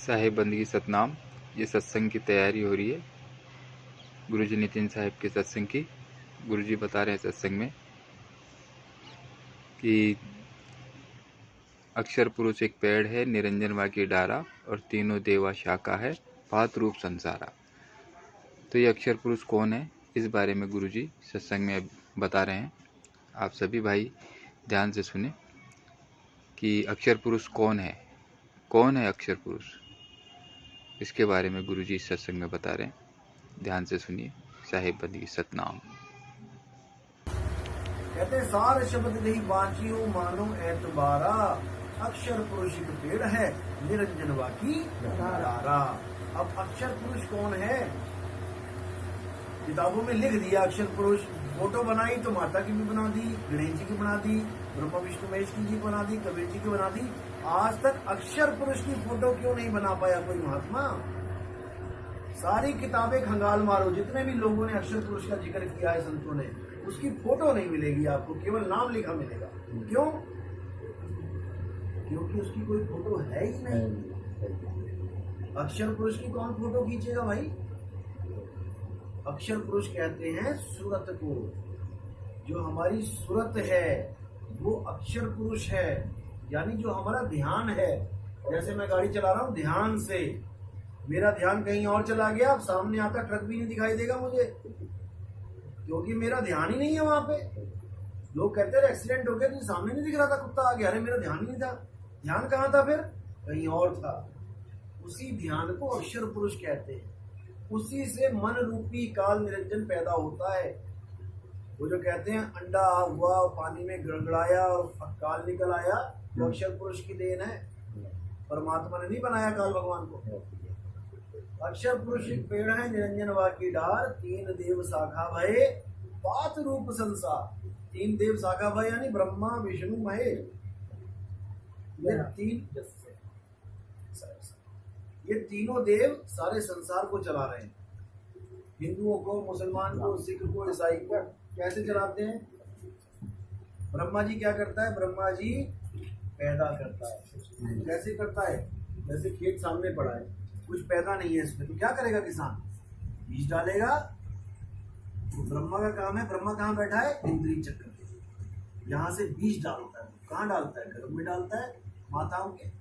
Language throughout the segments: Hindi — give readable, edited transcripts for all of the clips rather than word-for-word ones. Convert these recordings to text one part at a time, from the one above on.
साहिब बंदगी सतनाम। ये सत्संग की तैयारी हो रही है गुरुजी नितिन साहिब के सत्संग की। गुरुजी बता रहे हैं सत्संग में कि अक्षर पुरुष एक पेड़ है, निरंजन वाकी डारा, और तीनों देवा शाखा है, पात रूप संसारा। तो ये अक्षर पुरुष कौन है, इस बारे में गुरुजी सत्संग में बता रहे हैं। आप सभी भाई ध्यान से सुने कि अक्षर पुरुष कौन है अक्षर पुरुष, इसके बारे में गुरुजी इस सत्संग में बता रहे हैं। ध्यान से सुनिए। साहिब बंदगी सतनाम। कहते सार शब्द नहीं बाँचियो मानो एतबारा, अक्षर पुरुष एक पेड़ है, निरंजन वाकी डारा। अब अक्षर पुरुष कौन है? किताबों में लिख दिया अक्षर पुरुष। फोटो बनाई तो माता की भी बना दी, गणेश जी की बना दी, ब्रह्मा विष्णु महेश की बना दी, कबीर जी की बना दी। आज तक अक्षर पुरुष की फोटो क्यों नहीं बना पाया कोई महात्मा? सारी किताबें खंगाल मारो, जितने भी लोगों ने अक्षर पुरुष का जिक्र किया है संतों ने, उसकी फोटो नहीं मिलेगी आपको, केवल नाम लिखा मिलेगा। क्यों? क्योंकि उसकी कोई फोटो है ही नहीं। अक्षर पुरुष की कौन फोटो खींचेगा भाई? अक्षर पुरुष कहते हैं सूरत को। जो हमारी सूरत है वो अक्षर पुरुष है, यानी जो हमारा ध्यान है। जैसे मैं गाड़ी चला रहा हूँ ध्यान से, मेरा ध्यान कहीं और चला गया, अब सामने आता ट्रक भी नहीं दिखाई देगा मुझे, क्योंकि मेरा ध्यान ही नहीं है वहां पे। लोग कहते हैं एक्सीडेंट हो गया, तो सामने नहीं दिख रहा था, कुत्ता आ गया, अरे मेरा ध्यान ही नहीं था। ध्यान कहाँ था फिर? कहीं और था। उसी ध्यान को अक्षर पुरुष कहते हैं। उसी से मन रूपी काल निरंजन पैदा होता है। वो जो कहते हैं अंडा हुआ, पानी में गड़गड़ाया और काल निकल आया, वो अक्षर पुरुष की देन है। परमात्मा ने नहीं बनाया काल भगवान को। अक्षर पुरुष एक पेड़ है, निरंजन वाकी डार, तीन देव शाखा भये, पात रूप संसार। तीन देव शाखा भय यानी ब्रह्मा विष्णु महेश। ये तीनों देव सारे संसार को चला रहे हैं। हिंदुओं को, मुसलमान को, सिख को, ईसाई को कैसे चलाते हैं? ब्रह्मा जी क्या करता है? ब्रह्मा जी पैदा करता है। कैसे करता है? जैसे खेत सामने पड़ा है, कुछ पैदा नहीं है इसमें, तो क्या करेगा किसान? बीज डालेगा। तो ब्रह्मा का काम है। ब्रह्मा कहाँ बैठा है? इंद्रिय चक्र पे। यहाँ से बीज डालता है। कहाँ डालता है? गर्भ में डालता है, माताओं के।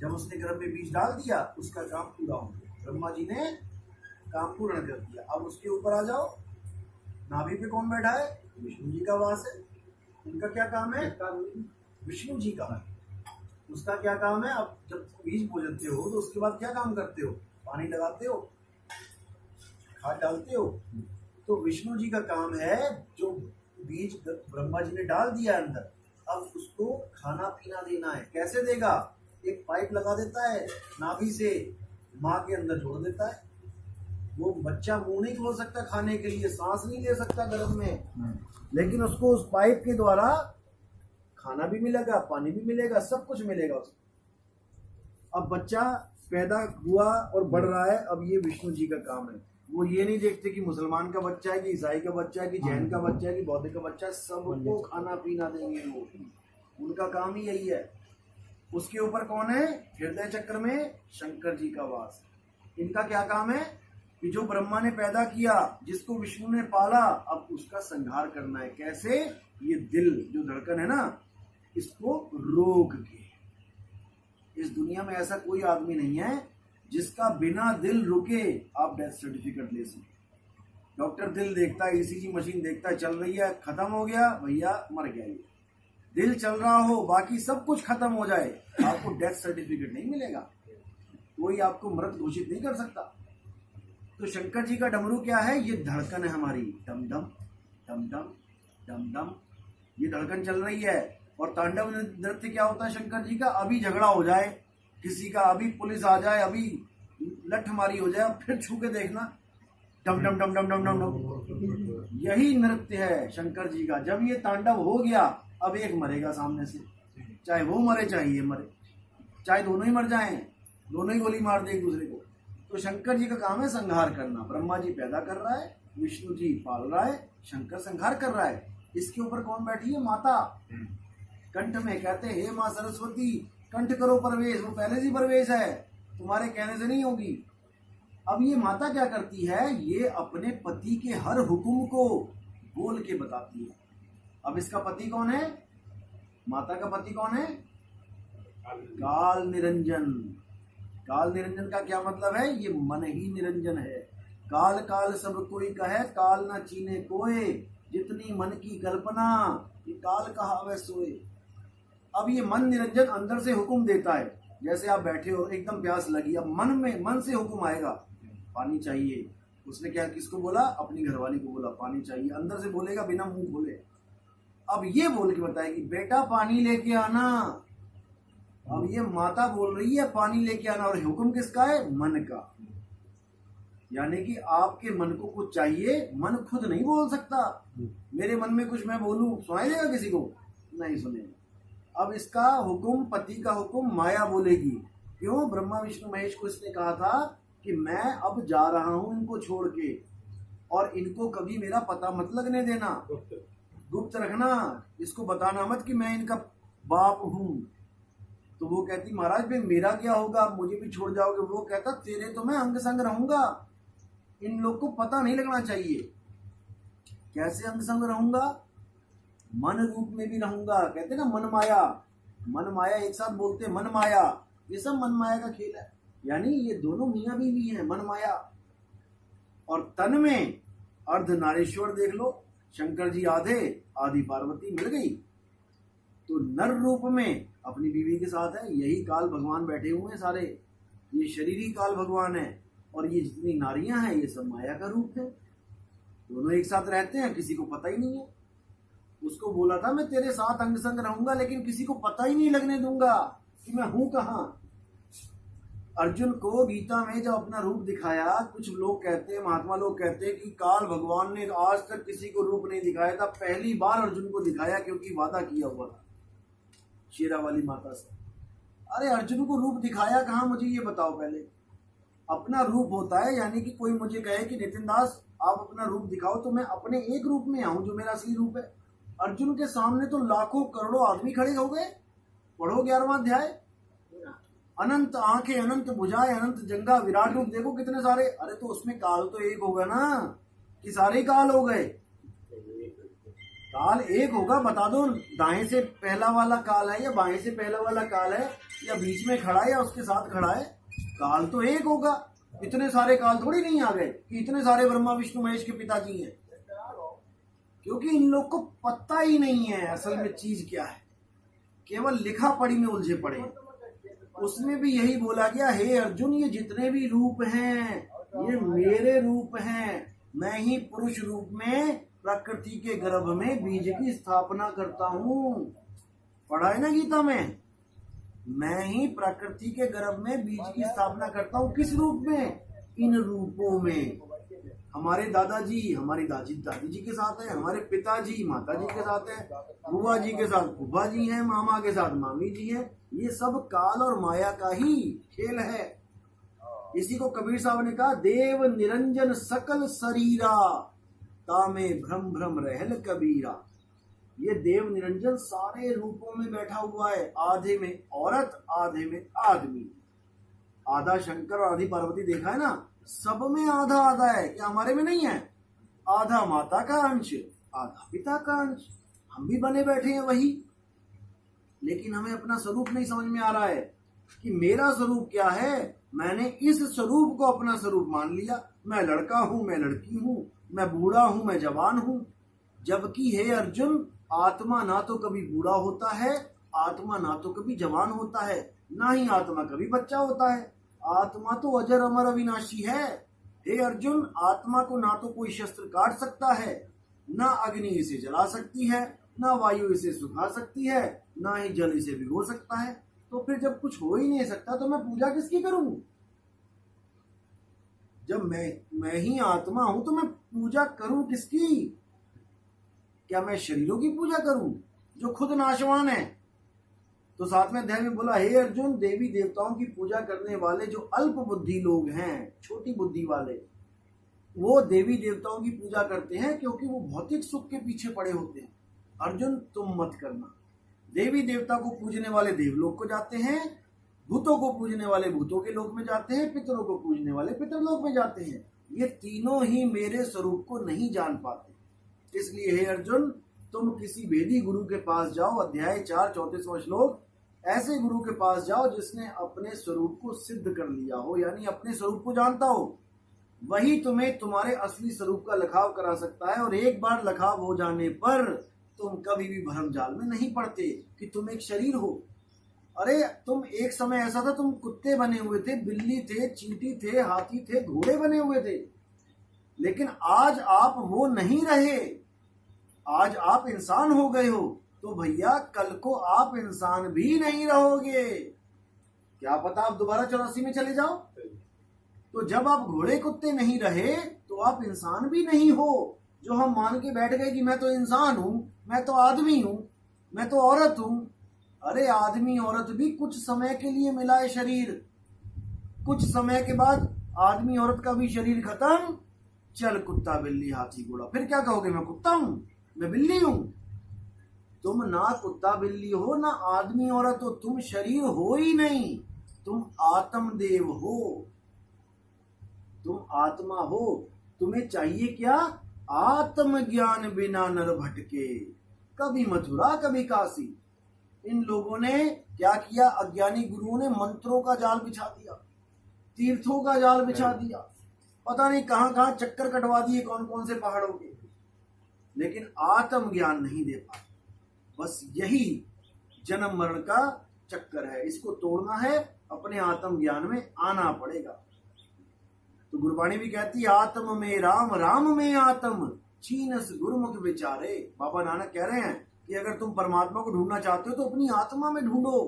जब उसने गर्भ में बीज डाल दिया, उसका काम पूरा हो गया। ब्रह्मा जी ने काम पूर्ण कर दिया। अब उसके ऊपर आ जाओ, नाभि पे कौन बैठा है? विष्णु जी का वास है। उनका क्या काम है? विष्णु जी का है। उसका क्या काम है? अब जब बीज बोते हो तो उसके बाद क्या काम करते हो? पानी लगाते हो, खाद डालते हो। तो विष्णु जी का काम है, जो बीज ब्रह्मा जी ने डाल दिया अंदर, अब उसको खाना पीना देना है। कैसे देगा? एक पाइप लगा देता है, नाभि से माँ के अंदर जोड़ देता है। वो बच्चा मुंह नहीं खोल सकता खाने के लिए, सांस नहीं ले सकता गर्भ में, लेकिन उसको उस पाइप के द्वारा खाना भी मिलेगा, पानी भी मिलेगा, सब कुछ मिलेगा उसको। अब बच्चा पैदा हुआ और बढ़ रहा है। अब ये विष्णु जी का काम है। वो ये नहीं देखते कि मुसलमान का बच्चा है, कि ईसाई का बच्चा है, कि जैन का बच्चा है, कि बौद्ध का बच्चा है, सबको खाना पीना देंगे वो। उनका काम ही यही है। उसके ऊपर कौन है? हृदय चक्र में शंकर जी का वास। इनका क्या काम है? कि जो ब्रह्मा ने पैदा किया, जिसको विष्णु ने पाला, अब उसका संहार करना है। कैसे? ये दिल जो धड़कन है ना, इसको रोक के। इस दुनिया में ऐसा कोई आदमी नहीं है जिसका बिना दिल रुके आप डेथ सर्टिफिकेट ले सके। डॉक्टर दिल देखता है, ईसीजी मशीन देखता है, चल रही है, खत्म हो गया भैया, मर गया ये। दिल चल रहा हो, बाकी सब कुछ खत्म हो जाए, आपको डेथ सर्टिफिकेट नहीं मिलेगा। कोई आपको मृत घोषित नहीं कर सकता। तो शंकर जी का डमरू क्या है? ये धड़कन है हमारी। डम डम डम डम डम डम, ये धड़कन चल रही है। और तांडव नृत्य क्या होता है शंकर जी का? अभी झगड़ा हो जाए किसी का, अभी पुलिस आ जाए, अभी लठमारी हो जाए, फिर छू के देखना, डम डम डम डम डम डम डम। यही नृत्य है शंकर जी का। जब ये तांडव हो गया, अब एक मरेगा सामने से, चाहे वो मरे चाहे ये मरे, चाहे दोनों ही मर जाएं, दोनों ही गोली मार दे एक दूसरे को। तो शंकर जी का काम है संहार करना। ब्रह्मा जी पैदा कर रहा है, विष्णु जी पाल रहा है, शंकर संहार कर रहा है। इसके ऊपर कौन बैठी है? माता। कंठ में कहते हैं हे माँ सरस्वती कंठ करो प्रवेश, वो पहले से प्रवेश है। तुम्हारे कहने से नहीं होगी। अब ये माता क्या करती है, ये अपने पति के हर हुक्म को बोल के बताती है। अब इसका पति कौन है, माता का पति कौन है, काल निरंजन। काल निरंजन का क्या मतलब है, ये मन ही निरंजन है। काल काल सब कोई कहे, काल ना चीने कोय, जितनी मन की कल्पना, ये काल कहावे सोए। अब ये मन निरंजन अंदर से हुक्म देता है। जैसे आप बैठे हो एकदम प्यास लगी, अब मन से हुक्म आएगा पानी चाहिए। उसने क्या किसको बोला, अपनी घरवाली को बोला पानी चाहिए, अंदर से बोलेगा बिना मुंह खोले। अब ये बोल के बताएगी बेटा पानी लेके आना। अब ये माता बोल रही है पानी लेके आना, और हुक्म किसका है, मन का। यानी कि आपके मन को कुछ चाहिए, मन खुद नहीं बोल सकता। मेरे मन में कुछ मैं बोलूं सुनाई देगा किसी को, नहीं सुनेगा। अब इसका हुक्म, पति का हुक्म माया बोलेगी। क्यों, ब्रह्मा विष्णु महेश को इसने कहा था कि मैं अब जा रहा हूं इनको छोड़ के, और इनको कभी मेरा पता मत लगने देना, गुप्त रखना, इसको बताना मत कि मैं इनका बाप हूं। तो वो कहती महाराज भाई मेरा क्या होगा, मुझे भी छोड़ जाओगे। वो कहता तेरे तो मैं अंग संग रहूंगा, इन लोग को पता नहीं लगना चाहिए। कैसे अंग संग रहूंगा, मन रूप में भी रहूंगा। कहते ना मन माया, मन माया एक साथ बोलते, मन माया, ये सब मन माया का खेल है। यानी ये दोनों मियां बीवी हैं, मन माया। और तन में अर्धनारीश्वर देख लो, शंकर जी आधे, आदि पार्वती मिल गई। तो नर रूप में अपनी बीवी के साथ है, यही काल भगवान बैठे हुए हैं सारे, ये शरीरी काल भगवान है। और ये जितनी नारियां हैं ये सब माया का रूप है। दोनों एक साथ रहते हैं, किसी को पता ही नहीं है। उसको बोला था मैं तेरे साथ अंग संग रहूंगा, लेकिन किसी को पता ही नहीं लगने दूंगा कि मैं हूं कहां। अर्जुन को गीता में जब अपना रूप दिखाया, कुछ लोग कहते हैं, महात्मा लोग कहते हैं कि काल भगवान ने आज तक किसी को रूप नहीं दिखाया था, पहली बार अर्जुन को दिखाया, क्योंकि वादा किया हुआ था शेरा वाली माता से। अरे अर्जुन को रूप दिखाया कहाँ, मुझे ये बताओ पहले। अपना रूप होता है, यानी कि कोई मुझे कहे कि नितिन दास आप अपना रूप दिखाओ, तो मैं अपने एक रूप में आऊं जो मेरा असली रूप है। अर्जुन के सामने तो लाखों करोड़ों आदमी खड़े हो गए। पढ़ो 11वां अध्याय, अनंत आंखें, अनंत भुजाएं, अनंत जंगा, विराट रूप देखो कितने सारे। अरे तो उसमें काल तो एक होगा ना, कि सारे काल हो गए? काल एक होगा, बता दो दाएं से पहला वाला काल है या बाएं से पहला वाला काल है, या बीच में खड़ा है या उसके साथ खड़ा है। काल तो एक होगा। इतने सारे काल थोड़ी नहीं आ गए कि इतने सारे ब्रह्मा विष्णु महेश के पिताजी हैं, क्योंकि इन लोग को पता ही नहीं है असल में चीज क्या है, केवल लिखा पढ़ी में उलझे पड़े। उसमें भी यही बोला गया, हे अर्जुन ये जितने भी रूप हैं ये मेरे रूप हैं, मैं ही पुरुष रूप में प्रकृति के गर्भ में बीज की स्थापना करता हूँ। पढ़ा है ना गीता में, मैं ही प्रकृति के गर्भ में बीज की स्थापना करता हूँ। किस रूप में? इन रूपों में। हमारे दादाजी हमारी दादी जी के साथ है, हमारे पिताजी माता जी के साथ है, बुआ जी के साथ फूफा जी हैं, मामा के साथ मामी जी हैं। ये सब काल और माया का ही खेल है। इसी को कबीर साहब ने कहा, देव निरंजन सकल शरीरा, तामे भ्रम भ्रम रहल कबीरा। ये देव निरंजन सारे रूपों में बैठा हुआ है, आधे में औरत आधे में आदमी। आधा शंकर और आधी पार्वती देखा है ना, सब में आधा आधा है, क्या हमारे में नहीं है? आधा माता का अंश, आधा पिता का अंश। हम भी बने बैठे हैं वही, लेकिन हमें अपना स्वरूप नहीं समझ में आ रहा है कि मेरा स्वरूप क्या है। मैंने इस स्वरूप को अपना स्वरूप मान लिया। मैं लड़का हूं, मैं लड़की हूं, मैं बूढ़ा हूं, मैं जवान हूं। जबकि हे अर्जुन, आत्मा ना तो कभी बूढ़ा होता है, आत्मा ना तो कभी जवान होता है, ना ही आत्मा कभी बच्चा होता है। आत्मा तो अजर अमर अविनाशी है। हे अर्जुन, आत्मा को ना तो कोई शस्त्र काट सकता है, ना अग्नि इसे जला सकती है, ना वायु इसे सुखा सकती है, ना ही जल इसे भिगो सकता है। तो फिर जब कुछ हो ही नहीं सकता तो मैं पूजा किसकी करूं? जब मैं ही आत्मा हूं तो मैं पूजा करूं किसकी? क्या मैं शरीरों की पूजा करूं जो खुद नाशवान है? तो 7वें अध्याय में बोला, हे अर्जुन, देवी देवताओं की पूजा करने वाले जो अल्प बुद्धि लोग हैं, छोटी बुद्धि वाले, वो देवी देवताओं की पूजा करते हैं क्योंकि वो भौतिक सुख के पीछे पड़े होते हैं। अर्जुन तुम मत करना। देवी देवता को पूजने वाले देवलोक को जाते हैं, भूतों को पूजने वाले भूतों के लोक में जाते हैं, पितरों को पूजने वाले पितरलोक में जाते हैं। ये तीनों ही मेरे स्वरूप को नहीं जान पाते। इसलिए हे अर्जुन, तुम किसी वेदी गुरु के पास जाओ, अध्याय 4 34वां श्लोक, ऐसे गुरु के पास जाओ जिसने अपने स्वरूप को सिद्ध कर लिया हो, यानी अपने स्वरूप को जानता हो। वही तुम्हें तुम्हारे असली स्वरूप का लखाव करा सकता है। और एक बार लखाव हो जाने पर तुम कभी भी भ्रम जाल में नहीं पड़ते कि तुम एक शरीर हो। अरे तुम एक समय ऐसा था, तुम कुत्ते बने हुए थे, बिल्ली थे, चींटी थे, हाथी थे, घोड़े बने हुए थे, लेकिन आज आप वो नहीं रहे। आज आप इंसान हो गए हो, तो भैया कल को आप इंसान भी नहीं रहोगे। क्या पता आप दोबारा 84 में चले जाओ। तो जब आप घोड़े कुत्ते नहीं रहे तो आप इंसान भी नहीं हो। जो हम मान के बैठ गए कि मैं तो इंसान हूं, मैं तो आदमी हूं, मैं तो औरत हूं। अरे आदमी औरत भी कुछ समय के लिए मिला है शरीर, कुछ समय के बाद आदमी औरत का भी शरीर खत्म। चल कुत्ता बिल्ली हाथी घोड़ा, फिर क्या कहोगे? मैं कुत्ता हूं, मैं बिल्ली हूं। तुम ना कुत्ता बिल्ली हो, ना आदमी औरत हो, तुम शरीर हो ही नहीं, तुम आत्मदेव हो, तुम आत्मा हो। तुम्हें चाहिए क्या? आत्मज्ञान बिना नर भटके, कभी मथुरा कभी काशी। इन लोगों ने क्या किया? अज्ञानी गुरुओं ने मंत्रों का जाल बिछा दिया, तीर्थों का जाल बिछा दिया, पता नहीं कहां कहां चक्कर कटवा दिए कौन कौन से पहाड़ों के, लेकिन आत्म ज्ञान नहीं दे पाए। बस यही जन्म मरण का चक्कर है, इसको तोड़ना है, अपने आत्म ज्ञान में आना पड़ेगा। तो गुरबाणी भी कहती है, आत्म में राम, राम में आत्म, छीनस गुरुमुख विचारे। बाबा नानक कह रहे हैं कि अगर तुम परमात्मा को ढूंढना चाहते हो तो अपनी आत्मा में ढूंढो।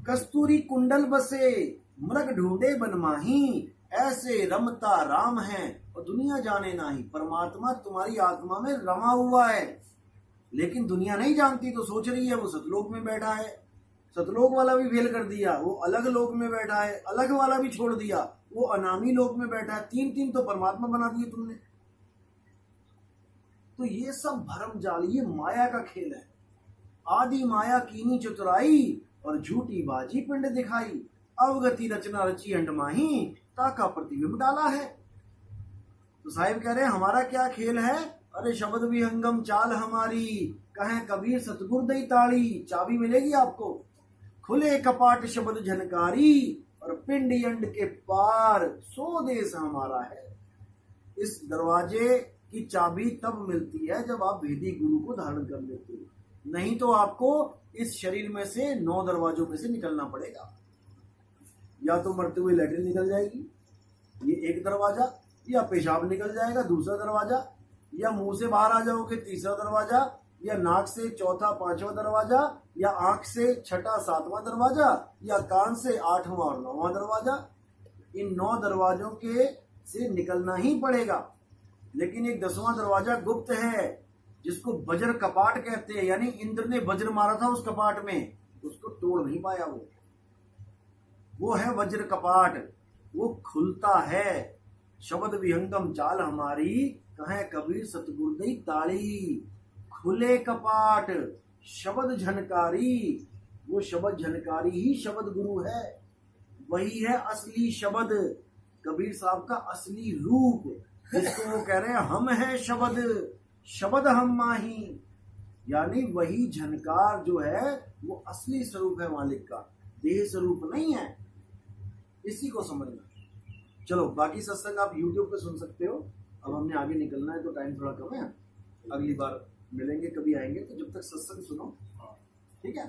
कस्तूरी कुंडल बसे, मृग ढूंढे बनमाही, ऐसे रमता राम है और दुनिया जाने नाही। परमात्मा तुम्हारी आत्मा में रमा हुआ है, लेकिन दुनिया नहीं जानती, तो सोच रही है वो सतलोक में बैठा है। सतलोक वाला भी फेल कर दिया, वो अलग लोक में बैठा है, अलग वाला भी छोड़ दिया, वो अनामी लोक में बैठा है। तीन तीन तो परमात्मा बना दिए तुमने। तो ये सब भरम जाल, ये माया का खेल है। आदि माया कीनी चतुराई और झूठी बाजी पिंड दिखाई, अवगति रचना रची अंडमाही, ताका प्रतिबिंब डाला है। तो साहिब कह रहे हैं हमारा क्या खेल है? अरे शब्द विहंगम चाल हमारी, कहें कबीर सतगुर दई ताड़ी। चाबी मिलेगी आपको, खुले कपाट शब्द झनकारी और पिंड अंड के पार सो देश हमारा है। इस दरवाजे की चाबी तब मिलती है जब आप वेदी गुरु को धारण कर लेते हो, नहीं तो आपको इस शरीर में से 9 दरवाजों में से निकलना पड़ेगा। या तो मरते हुए लैट्रिन निकल जाएगी, ये एक दरवाजा, या पेशाब निकल जाएगा दूसरा दरवाजा, या मुंह से बाहर आ जाओगे तीसरा दरवाजा, या नाक से चौथा पांचवा दरवाजा, या आंख से छठा सातवां दरवाजा, या कान से 8वां और 9वां दरवाजा। इन 9 दरवाजों के से निकलना ही पड़ेगा। लेकिन एक 10वां दरवाजा गुप्त है, जिसको वज्र कपाट कहते हैं, यानी इंद्र ने वज्र मारा था उस कपाट में, उसको तोड़ नहीं पाया। वो है वज्र कपाट, वो खुलता है। शब्द विहंगम चाल हमारी, कहें कबीर सतगुर दई ताड़ी। खुले कपाट शब्द झनकारी, वो शब्द झनकारी ही शब्द गुरु है। वही है असली शब्द, कबीर साहब का असली रूप, जिसको वो कह रहे हैं हम हैं शब्द, शब्द हम माही। यानी वही झनकार जो है वो असली स्वरूप है मालिक का, देह स्वरूप नहीं है। इसी को समझना। चलो बाकी सत्संग आप YouTube पे सुन सकते हो। अब हमने आगे निकलना है तो टाइम थोड़ा कम है, अगली बार मिलेंगे, कभी आएंगे, तो जब तक सत्संग सुनो, ठीक है।